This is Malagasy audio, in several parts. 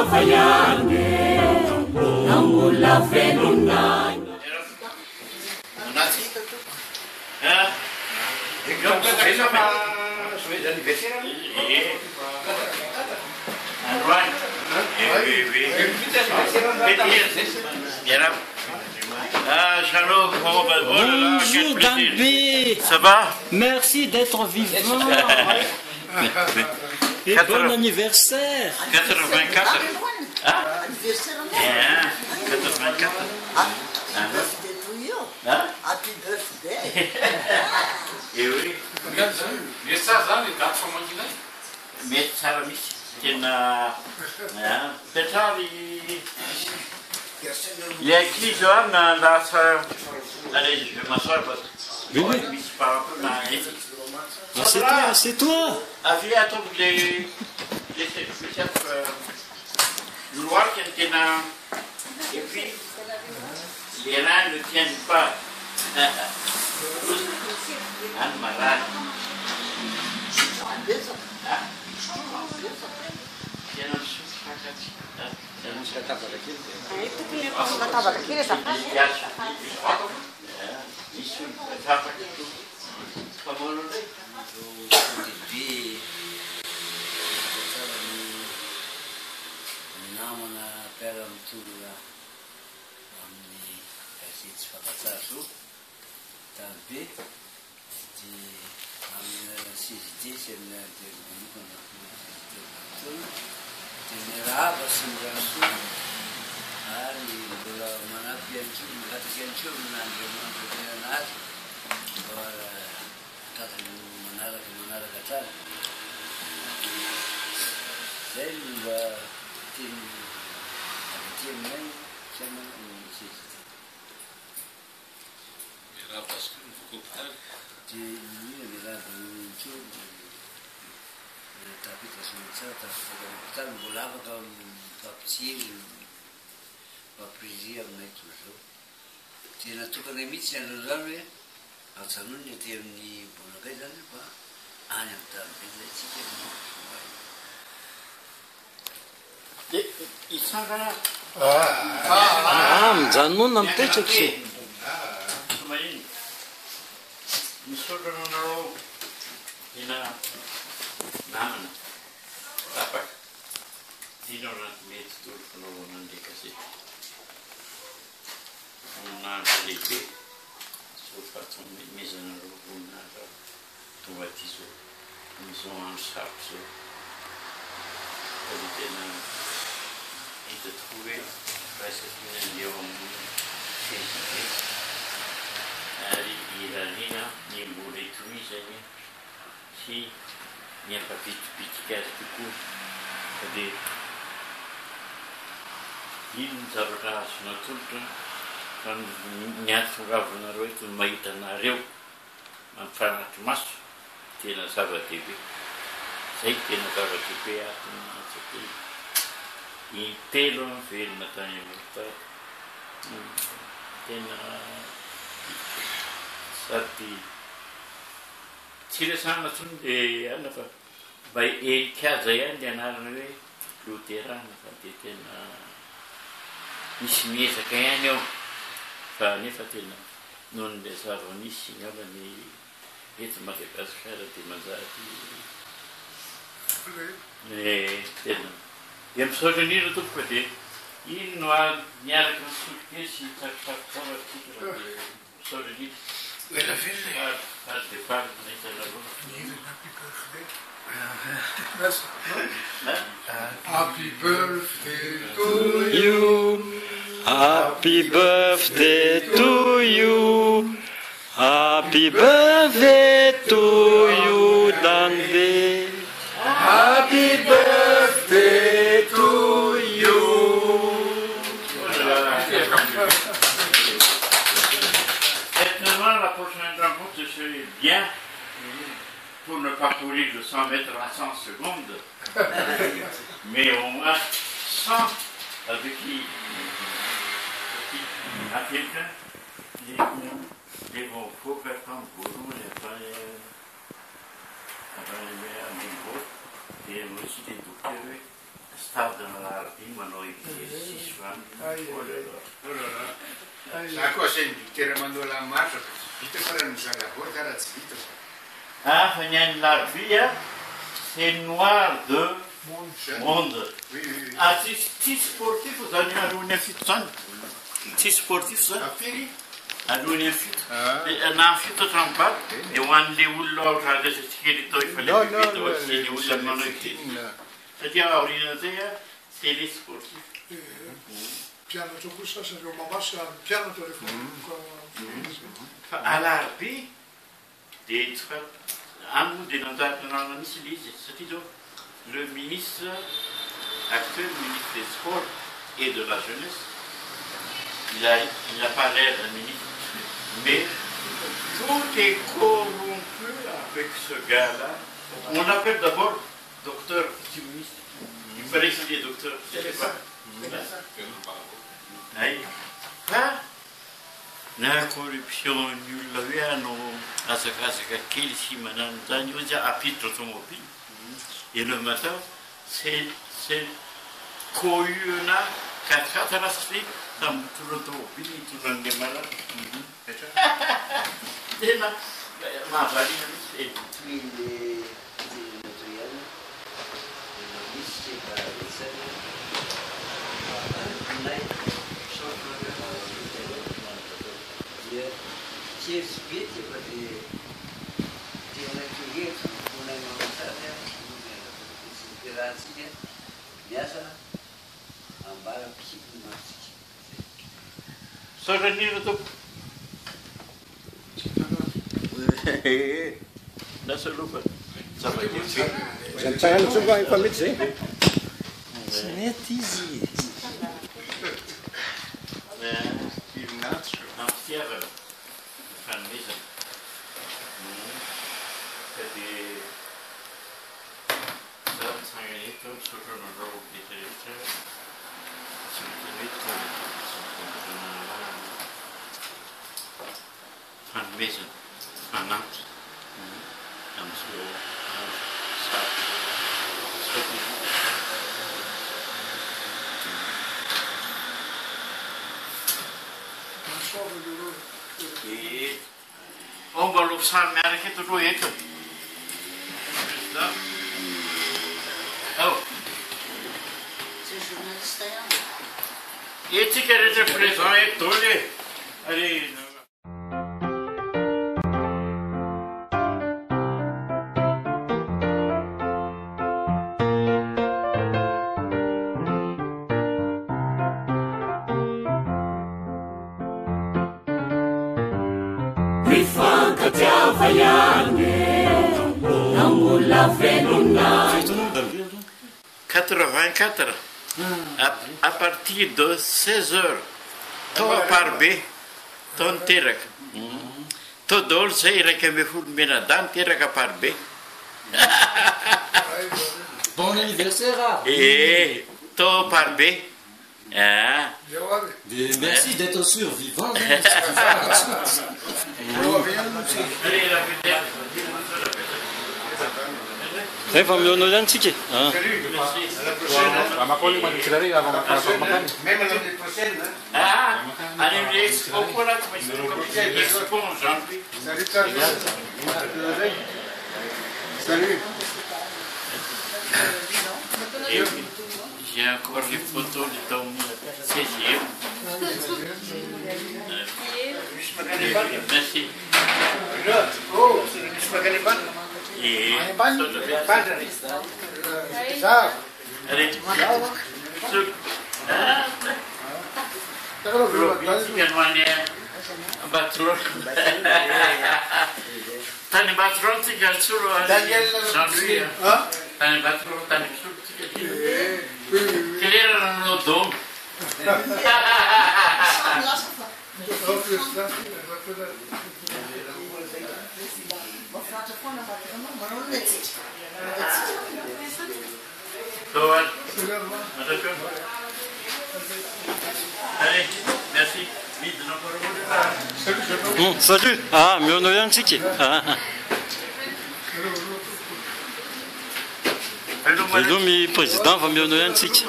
avayane namula velonany Bonjour Danby. Ça va? Merci d'être vivant. Et bon anniversaire. 84. Ah? Yeah, 84. Happy birthday to you. Hein? Happy birthday. Et oui. Mais ça va miss. Il y a écrit Johan dans sa... Allez, je vais m'asseoir parce que... Oui, oui. C'est toi, c'est toi. Affiliatum les chefs Loire qui étaient là. Et puis, les reins ne tiennent pas. Un malade. Namana peram tulla amni kasits fakatsasu tampi di amna sisiti semna de monikona tenera basimrasu ali bola manapianchu matianchu nandemanat ora tata manara katar selva tim men sama sisiti era parce que vous comprenez di ni era banchu tapi tasmitsata tal volava da papsil paprizia mai tudo tina tu con amici hanno dorme alzano ne tieni buona gaida pa anya ta belle Ils sont là. Zanmun nam tečeksi. Mi sono in Namen. Tapak. Dino na met turno non di così. Una felice. Sul fatto mi sono una tomatiso. Mi sono un sapso. Et de trouver presque une million Iranina, ni muri tumisani, si nie pa pitikas tuku, kade in zabras na tulta, kan nyat gavana roitu maita na reu, man fanat mas, tena sabatibi, sei tena sabatibi atun in pelo film tanya mutta tena sati sana tun de anafa by a kazayan janarne lutera fati tena nismie sakanyo fa ne fatena non de saroni signora ni etma che pascara di manzati tena Jem souvenido do poder. E não há nada que não se está fora de souvenido. Ela fez Faz de parte, nem está na boca. Happy birthday to you. You, happy birthday to you. Happy birthday to you, Danby. Happy birthday to you. Maintenant, la prochaine rencontre serait bien pour ne pas courir de 100 mètres à 100 secondes, mais au moins 100 avec qui à quelqu'un qui vont faut faire comme pour nous et pas les à niveau et aussi des docteurs stade alarby manao exercice zany. Za koa zay tera manao lamaritra vita fa raha mizara voata raha tsy vita. Fa ny any larby a, c'est noir de monde. Tsy sportif zany alohany amin'ny fito zany. Tsy sportif zany. Afiry? Alohany amin'ny fito. Na amin'ny fito hatramin'ny dia ho an'le olona ohatra resatsika eto efa le vita ohatsy le olona manao ity. Satria aoriana zay a, c'est les sportifs. Mpianatra koa sasareo mamasa mpianatra rehefa Fa alarby dia tsy fa any moa dia nanjary misy le izy satria zao le ministre actuel, ministre des Sports et de la Jeunesse, il n'a pas l'air d'un ministre, mais tout est corrompu avec ce gars-là. On l'appelle d'abord docteur communiste. Il paraît qu'il est docteur, je ne sais pas. Na corruption nulla hoe hanao azakazaka kely sy manano zany io zay apiditra automobile. Et le matin, c'est cohue-na 4x4 rasy tamin'ny mitondra automobile mitondran'le malala. Tena mahavaliana mihitsy. Cheers bete perché tiene che una mazzata ispirazione biasa ambara psicomastica Sorrenire dopo. Adesso lo fa. Zantsagna tsonga efa mety zay. Tsy mety izy. Amfitiavana. Fanomezana. Dia za mitsanga eto misotro nandrao beta rehetra tsy mety mety fanomezana fanampy amin'izao sady mba loko sary miaraka eto aloha eto. C'est journaliste ihany. Etsika rehetra présent eto le. Allez. Mifankatiava ihany namola velona 84 à partir de 16 heures tao parbe tao niteraka tao daholo zay iraika amby folo menadany teraka parbe. Bon anniversaire. Tao parbe. Merci d'être survivant. Zay fa mionao ihany tsika. Même l'année prochaine. Allez, l'expo pour la expo en janvier. Salut. J'ai encore les photos de ton 16e. Merci. Oh, c'est le Nismagaliban. Et Ça. allez, Tani Batron, tu as sur Daniel Jean-Louis. Tani Batron, Tani Quel est le nom d'homme? Allez, merci. Vite, Salut. Mionao ihany tsika. Velomy président va mihaonao ihany tsika.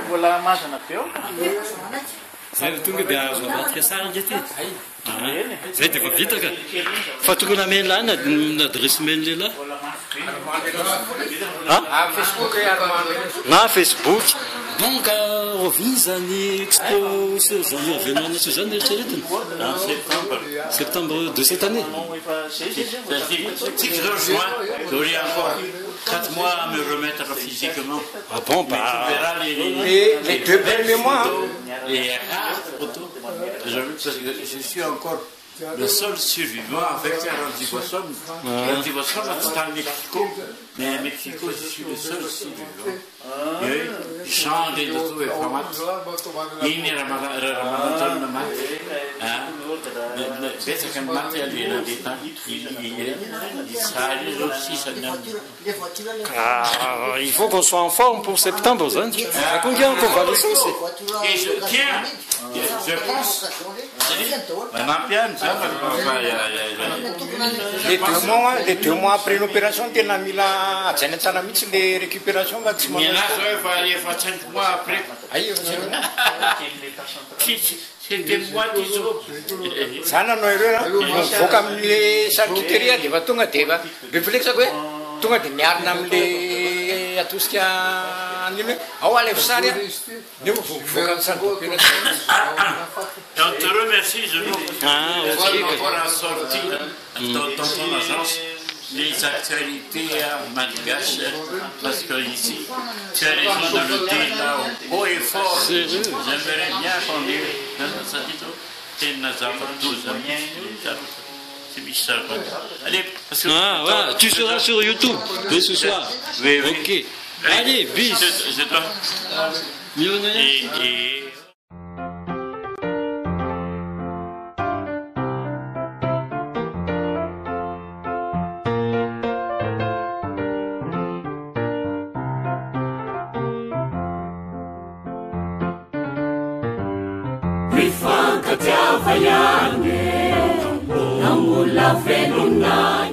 Mbola mazana be eo. Zay tonga dia azo avadika sara nge ty. Zay dia efa vita ka. Fa tokony ameny lahy na adresy meny lehilahy. Na Facebook. Donc revient zany expo zany événement sy zany eritreretiny. En septembre. Septembre de cette année. Si je rejoins, j'aurai encore 4 mois à me remettre physiquement. Ah bon, Mais tu verras Les 2 premiers mois. les rares photos. Parce que je suis encore le seul survivant avec un antipoisson. L'antipoisson c'est en Mexico. Mais à Mexico, je suis le seul survivant. Chant de tout et format. Il n'y a pas de mat. C'est un matériel d'État. Il faut qu'on soit en forme pour septembre. Hein. À combien on convalescence? Et je tiens, je pense. Les 2 mois après l'opération, tena mila ajaina tsara mihitsy le récupération va tsy Mais là, je vais aller faire 5 mois après. C'était moi qui joue. zany anao ireo mivoaka amin'le charcuterie dia efa tonga dia efa réflexako hoe tonga dia miarina amin'le atosika an'iny hoe ao alefo sary a nefa vovoaka amin'ny charcuterie. Et on te remercie, je nous pour la sortie dans ton agence les actualités malgaches, parce que ici, tu as raison de le dire là, haut et fort. J'aimerais bien qu'on dise, ça dit tout, c'est Nazareth, 12 amis, c'est Michel. Allez, parce que... Ah, voilà, tu seras sur YouTube dès ce soir. Oui, oui. Ok. Allez, bis. Je dois... Et... Mifankatiava ihany, namola velona